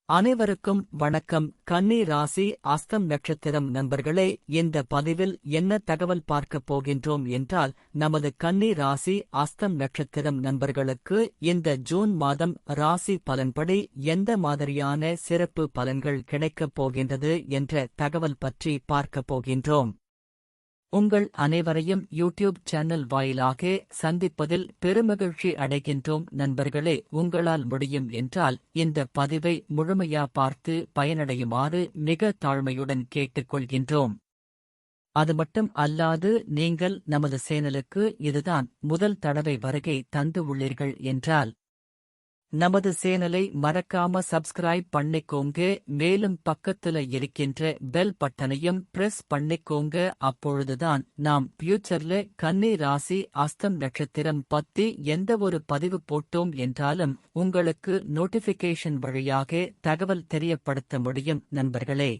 அனைவருக்கும் வணக்கம். கன்னி ராசி அஸ்தம் நட்சத்திரம் நண்பர்களே, இந்த பதிவில் என்ன தகவல் பார்க்கப் போகின்றோம் என்றால், நமது கன்னி ராசி அஸ்தம் நட்சத்திரம் நண்பர்களுக்கு இந்த ஜூன் மாதம் ராசி பலன்படி எந்த மாதிரியான சிறப்பு பலன்கள் கிடைக்கப் போகின்றது என்ற தகவல் பற்றி பார்க்கப் போகின்றோம். உங்கள் அனைவரையும் யூடியூப் சேனல் வாயிலாக சந்திப்பதில் பெருமகிழ்ச்சி அடைகின்றோம் நண்பர்களே. உங்களால் முடியும் என்றால் இந்த பதிவை முழுமையா பார்த்து பயனடையுமாறு மிக தாழ்மையுடன் கேட்டுக்கொள்கின்றோம். அது மட்டும் அல்லாது நீங்கள் நமது சேனலுக்கு இதுதான் முதல் தடவை வருகை தந்து உள்ளீர்கள் என்றால் நமது சேனலை மறக்காம சப்ஸ்கிரைப் பண்ணிக்கோங்க. மேலும் பக்கத்துல இருக்கின்ற பெல் பட்டனையும் பிரஸ் பண்ணிக்கோங்க. அப்பொழுதுதான் நாம் ஃபியூச்சர்ல கன்னி ராசி அஸ்தம் நட்சத்திரம் பத்தி எந்த ஒரு பதிவு போட்டோம் என்றாலும் உங்களுக்கு நோட்டிபிகேஷன் வழியாக தகவல் தெரியப்படுத்த முடியும் நண்பர்களே.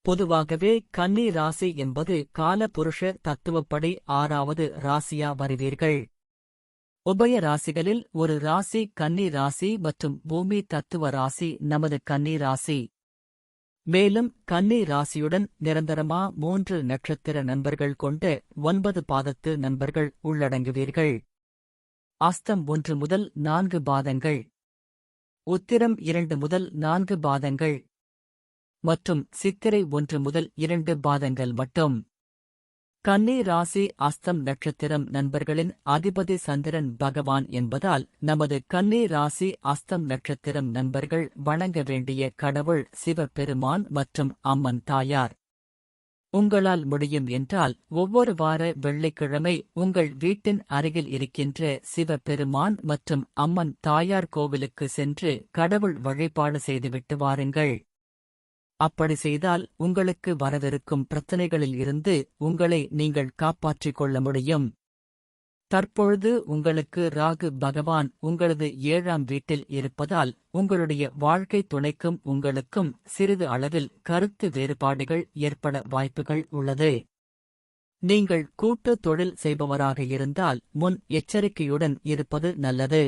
பொதுவாகவே கன்னி ராசி என்பது கால புருஷ தத்துவப்படி 6வது ராசியா வருவீர்கள். உபய ராசிகளில் ஒரு ராசி கன்னி ராசி மற்றும் பூமி தத்துவ ராசி நமது கன்னி ராசி. மேலும் கன்னி ராசியுடன் நிரந்தரமா 3 நட்சத்திர நண்பர்கள் கொண்ட 9 பாதத்து நண்பர்கள் உள்ளடங்குவீர்கள். அஸ்தம் 1 முதல் 4 பாதங்கள், உத்திரம் 2 முதல் 4 பாதங்கள் மற்றும் சித்திரை 1 முதல் 2 பாதங்கள் மட்டும். கன்னி ராசி அஸ்தம் நட்சத்திரம் நண்பர்களின் அதிபதி சந்திரன் பகவான் என்பதால் நமது கன்னி ராசி அஸ்தம் நட்சத்திரம் நண்பர்கள் வணங்க வேண்டிய கடவுள் சிவபெருமான் மற்றும் அம்மன் தாயார். உங்களால் முடியும் என்றால் ஒவ்வொரு வார வெள்ளிக்கிழமை உங்கள் வீட்டின் அருகில் இருக்கின்ற சிவபெருமான் மற்றும் அம்மன் தாயார் கோவிலுக்கு சென்று கடவுள் வழிபாடு செய்துவிட்டு வாருங்கள். அப்படி செய்தால் உங்களுக்கு வரவிருக்கும் பிரச்சனைகளில் இருந்து உங்களை நீங்கள் காப்பாற்றிக் கொள்ள முடியும். தற்பொழுது உங்களுக்கு ராகு பகவான் உங்களது 7ஆம் வீட்டில் இருப்பதால் உங்களுடைய வாழ்க்கை துணைக்கும் உங்களுக்கும் சிறிது அளவில் கருத்து வேறுபாடுகள் ஏற்பட வாய்ப்புகள் உள்ளது. நீங்கள் கூட்டு தொழில் செய்பவராக இருந்தால் முன் எச்சரிக்கையுடன் இருப்பது நல்லது.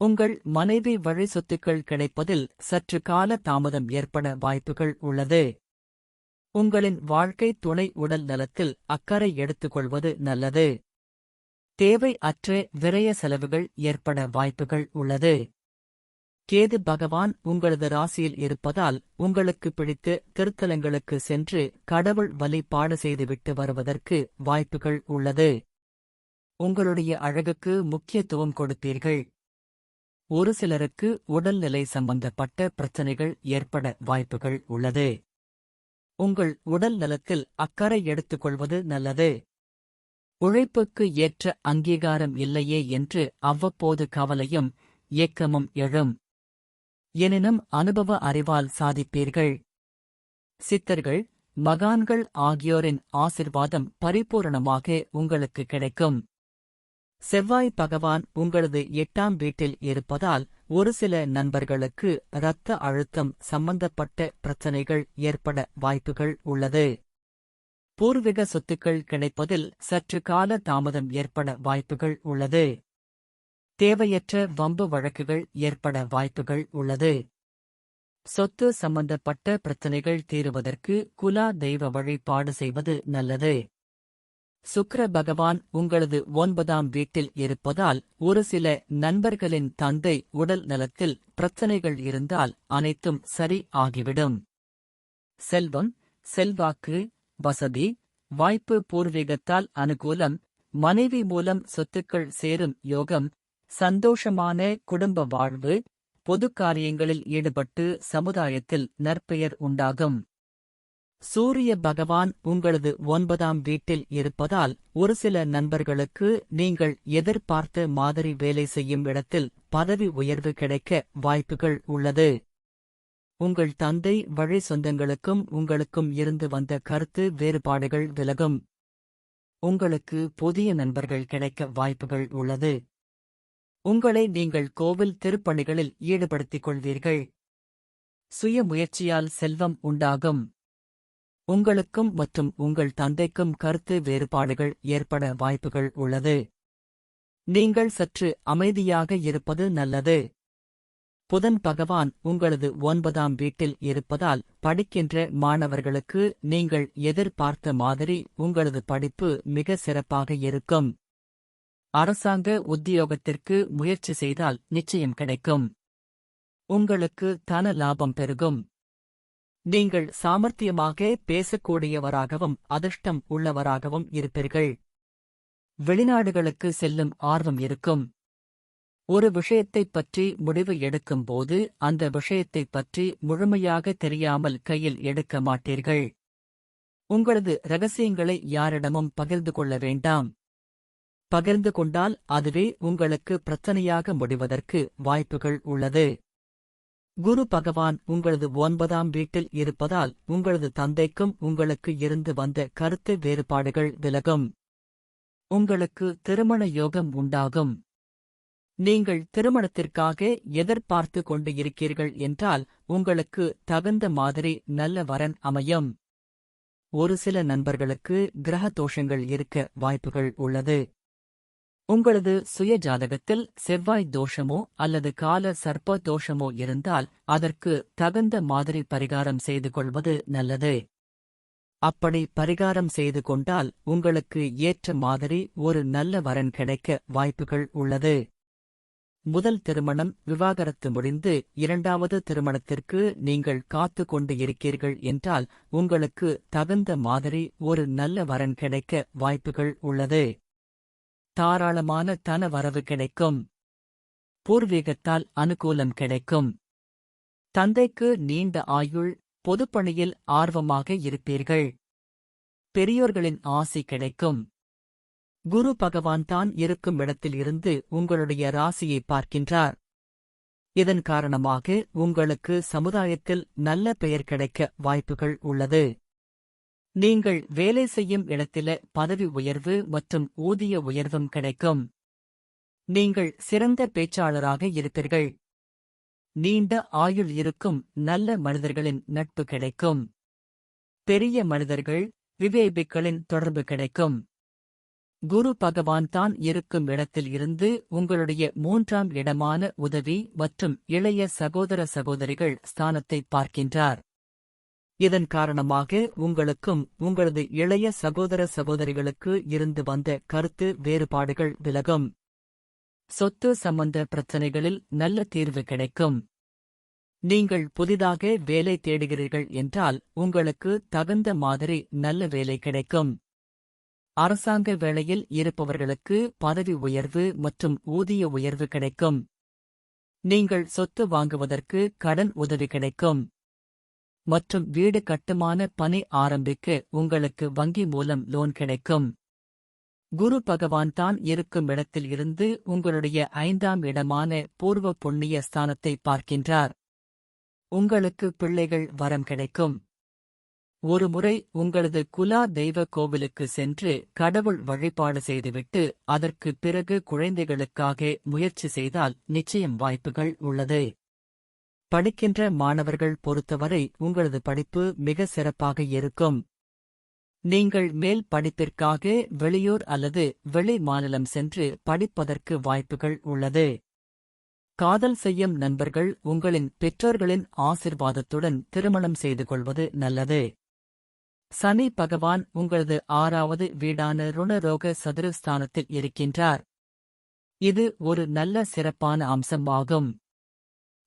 உங்கள் மனைவி வழி சொத்துக்கள் கிடைப்பதில் சற்று கால தாமதம் ஏற்பட வாய்ப்புகள் உள்ளது. உங்களின் வாழ்க்கை துணை உடல் நலத்தில் அக்கறை எடுத்துக்கொள்வது நல்லது. தேவை அற்ற விரய செலவுகள் ஏற்பட வாய்ப்புகள் உள்ளது. கேது பகவான் உங்களது ராசியில் இருப்பதால் உங்களுக்கு பிடித்த திருத்தலங்களுக்கு சென்று கடவுள் வழிபாடு செய்துவிட்டு வருவதற்கு வாய்ப்புகள் உள்ளது. உங்களுடைய அழகுக்கு முக்கியத்துவம் கொடுப்பீர்கள். ஒரு சிலருக்கு உடல்நிலை சம்பந்தப்பட்ட பிரச்சனைகள் ஏற்பட வாய்ப்புகள் உள்ளது. உங்கள் உடல் நலத்தில் அக்கறை எடுத்துக்கொள்வது நல்லது. உழைப்புக்கு ஏற்ற அங்கீகாரம் இல்லையே என்று அவ்வப்போது கவலையும் ஏக்கமும் எழும். எனினும் அனுபவ அறிவால் சாதிப்பீர்கள். சித்தர்கள், மகான்கள் ஆகியோரின் ஆசிர்வாதம் பரிபூரணமாக உங்களுக்கு கிடைக்கும். செவ்வாய் பகவான் உங்களது 8ஆம் வீட்டில் இருப்பதால் ஒரு சில நண்பர்களுக்கு இரத்த அழுத்தம் சம்பந்தப்பட்ட பிரச்சனைகள் ஏற்பட வாய்ப்புகள் உள்ளது. பூர்வீக சொத்துக்கள் கிடைப்பதில் சற்று கால தாமதம் ஏற்பட வாய்ப்புகள் உள்ளது. தேவையற்ற வம்பு வழக்குகள் ஏற்பட வாய்ப்புகள் உள்ளது. சொத்து சம்பந்தப்பட்ட பிரச்சனைகள் தீருவதற்கு குலா தெய்வ வழிபாடு செய்வது நல்லது. சுக்கிர பகவான் உங்களது 9ஆம் வீட்டில் இருப்பதால் ஒரு சில நண்பர்களின் தந்தை உடல் நலத்தில் பிரச்சனைகள் இருந்தால் அனைத்தும் சரி ஆகிவிடும். செல்வம், செல்வாக்கு, வசதி, வாய்ப்பு, பூர்வீகத்தால் அனுகூலம், மனைவி மூலம் சொத்துக்கள் சேரும் யோகம், சந்தோஷமான குடும்ப வாழ்வு, பொது காரியங்களில் ஈடுபட்டு சமுதாயத்தில் நற்பெயர் உண்டாகும். சூரிய பகவான் உங்களது 9ஆம் வீட்டில் இருப்பதால் ஒரு சில நண்பர்களுக்கு நீங்கள் எதிர்பார்த்த மாதிரி வேலை செய்யும் இடத்தில் பதவி உயர்வு கிடைக்க வாய்ப்புகள் உள்ளது. உங்கள் தந்தை வழி சொந்தங்களுக்கும் உங்களுக்கும் இருந்து வந்த கருத்து வேறுபாடுகள் விலகும். உங்களுக்கு புதிய நண்பர்கள் கிடைக்க வாய்ப்புகள் உள்ளது. உங்களை நீங்கள் கோவில் திருப்பணிகளில் ஈடுபடுத்திக் கொள்வீர்கள். சுய முயற்சியால் செல்வம் உண்டாகும். உங்களுக்கும் மற்றும் உங்கள் தந்தைக்கும் கருத்து வேறுபாடுகள் ஏற்பட வாய்ப்புகள் உள்ளது. நீங்கள் சற்று அமைதியாக இருப்பது நல்லது. புதன் பகவான் உங்களது 9ஆம் வீட்டில் இருப்பதால் படிக்கின்ற மாணவர்களுக்கு நீங்கள் எதிர்பார்த்த மாதிரி உங்களது படிப்பு மிக சிறப்பாக இருக்கும். அரசாங்க உத்தியோகத்திற்கு முயற்சி செய்தால் நிச்சயம் கிடைக்கும். உங்களுக்கு தன லாபம் பெருகும். நீங்கள் சாமர்த்தியமாக பேசக்கூடியவராகவும் அதிர்ஷ்டம் உள்ளவராகவும் இருப்பீர்கள். வெளிநாடுகளுக்கு செல்லும் ஆர்வம் இருக்கும். ஒரு விஷயத்தைப் பற்றி முடிவு எடுக்கும்போது அந்த விஷயத்தைப் பற்றி முழுமையாக தெரியாமல் கையில் எடுக்க மாட்டீர்கள். உங்களது இரகசியங்களை யாரிடமும் பகிர்ந்து கொள்ள வேண்டாம். பகிர்ந்து கொண்டால் அதுவே உங்களுக்கு பிரச்சனையாக முடிவதற்கு வாய்ப்புகள் உள்ளது. குரு பகவான் உங்களது 9ஆம் வீட்டில் இருப்பதால் உங்களது தந்தைக்கும் உங்களுக்கு இருந்து வந்த கருத்து வேறுபாடுகள் விலகும். உங்களுக்கு திருமண யோகம் உண்டாகும். நீங்கள் திருமணத்திற்காக எதிர்பார்த்து கொண்டு இருக்கிறீர்கள் என்றால் உங்களுக்கு தகுந்த மாதிரி நல்ல வரன் அமையும். ஒரு சில நண்பர்களுக்கு கிரக தோஷங்கள் இருக்க வாய்ப்புகள் உள்ளது. உங்களது சுய ஜாதகத்தில் செவ்வாய் தோஷமோ அல்லது கால சர்ப்ப தோஷமோ இருந்தால் அதற்கு தகுந்த மாதிரி பரிகாரம் செய்து கொள்வது நல்லது. அப்படி பரிகாரம் செய்து கொண்டால் உங்களுக்கு ஏற்ற மாதிரி ஒரு நல்ல வரன் கிடைக்க வாய்ப்புகள் உள்ளது. முதல் திருமணம் விவாகரத்து முடிந்து 2வது திருமணத்திற்கு நீங்கள் காத்து கொண்டு இருக்கிறீர்கள் என்றால் உங்களுக்கு தகுந்த மாதிரி ஒரு நல்ல வரன் கிடைக்க வாய்ப்புகள் உள்ளது. தாராளமான தன வரவு கிடைக்கும். பூர்வீகத்தால் அனுகூலம் கிடைக்கும். தந்தைக்கு நீண்ட ஆயுள். பொதுப்பணியில் ஆர்வமாக இருப்பீர்கள். பெரியோர்களின் ஆசி கிடைக்கும். குரு பகவான் தான் இருக்கும் இடத்தில் இருந்து உங்களுடைய ராசியை பார்க்கின்றார். இதன் காரணமாக உங்களுக்கு சமுதாயத்தில் நல்ல பெயர் கிடைக்க வாய்ப்புகள் உள்ளது. நீங்கள் வேலை செய்யும் இடத்தில பதவி உயர்வு மற்றும் ஊதிய உயர்வும் கிடைக்கும். நீங்கள் சிறந்த பேச்சாளராக இருப்பீர்கள். நீண்ட ஆயுள் இருக்கும் நல்ல மனிதர்களின் நட்பு கிடைக்கும். பெரிய மனிதர்கள் விவேபிக்களின் தொடர்பு கிடைக்கும். குரு பகவான் தான் இருக்கும் இடத்தில் இருந்து உங்களுடைய 3ஆம் இடமான உதவி மற்றும் இளைய சகோதர சகோதரிகள் ஸ்தானத்தை பார்க்கின்றார். இதன் காரணமாக உங்களுக்கும் உங்களது இளைய சகோதர சகோதரிகளுக்கு இருந்து வந்த கருத்து வேறுபாடுகள் விலகும். சொத்து சம்பந்த பிரச்சனைகளில் நல்ல தீர்வு கிடைக்கும். நீங்கள் புதிதாக வேலை தேடுகிறீர்கள் என்றால் உங்களுக்கு தகுந்த மாதிரி நல்ல வேலை கிடைக்கும். அரசாங்க வேளையில் இருப்பவர்களுக்கு பதவி உயர்வு மற்றும் ஊதிய உயர்வு கிடைக்கும். நீங்கள் சொத்து வாங்குவதற்கு கடன் உதவி கிடைக்கும். மற்றும் வீடு கட்டுமான பணி ஆரம்பிக்க உங்களுக்கு வங்கி மூலம் லோன் கிடைக்கும். குரு பகவான் தான் இருக்கும் இடத்தில் இருந்து உங்களுடைய 5ஆம் இடமான பூர்வ புண்ணிய ஸ்தானத்தை பார்க்கின்றார். உங்களுக்கு பிள்ளைகள் வரம் கிடைக்கும். ஒருமுறை உங்களது குலா தெய்வ கோவிலுக்கு சென்று கடவுள் வழிபாடு செய்துவிட்டு அதற்கு பிறகு குழந்தைகளுக்காக முயற்சி செய்தால் நிச்சயம் வாய்ப்புகள் உள்ளது. படிக்கின்ற மாணவர்கள் பொறுத்தவரை உங்களது படிப்பு மிக சிறப்பாக இருக்கும். நீங்கள் மேல் படிப்பிற்காக வெளியூர் அல்லது வெளி மாநிலம் சென்று படிப்பதற்கு வாய்ப்புகள் உள்ளது. காதல் செய்யும் நண்பர்கள் உங்களின் பெற்றோர்களின் ஆசிர்வாதத்துடன் திருமணம் செய்து கொள்வது நல்லது. சனி பகவான் உங்களது 6வது வீடான ருணரோக சதுரஸ்தானத்தில் இருக்கின்றார். இது ஒரு நல்ல சிறப்பான அம்சமாகும்.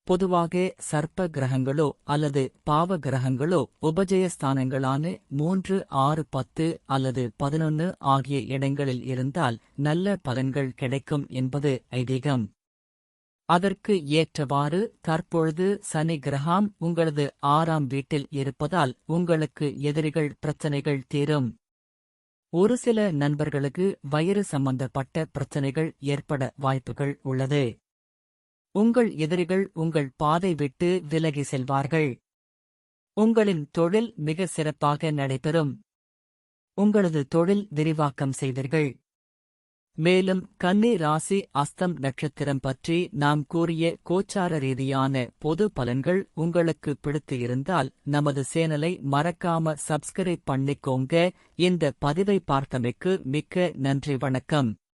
பொதுவாக சர்ப்ப கிரகங்களோ அல்லது பாவ கிரகங்களோ உபஜயஸ்தானங்களான 3, 6, 10 அல்லது 11 ஆகிய இடங்களில் இருந்தால் நல்ல பலன்கள் கிடைக்கும் என்பது ஐதீகம். அதற்கு ஏற்றவாறு தற்பொழுது சனி கிரகம் உங்களது 6ஆம் வீட்டில் இருப்பதால் உங்களுக்கு எதிரிகள் பிரச்சனைகள் தீரும். ஒரு சில நண்பர்களுக்கு வயிறு சம்பந்தப்பட்ட பிரச்சனைகள் ஏற்பட வாய்ப்புகள் உள்ளது. உங்கள் எதிரிகள் உங்கள் பாதை விட்டு விலகி செல்வார்கள். உங்களின் தொழில் மிக சிறப்பாக நடைபெறும். உங்களது தொழில் விரிவாக்கம் செய்வீர்கள். மேலும் கன்னி ராசி அஸ்தம் நட்சத்திரம் பற்றி நாம் கூறிய கோச்சார ரீதியான பொது பலன்கள் உங்களுக்கு பிடித்து இருந்தால் நமது சேனலை மறக்காம சப்ஸ்கிரைப் பண்ணிக்கோங்க. இந்த பதிவை பார்த்தமைக்கு மிக்க நன்றி. வணக்கம்.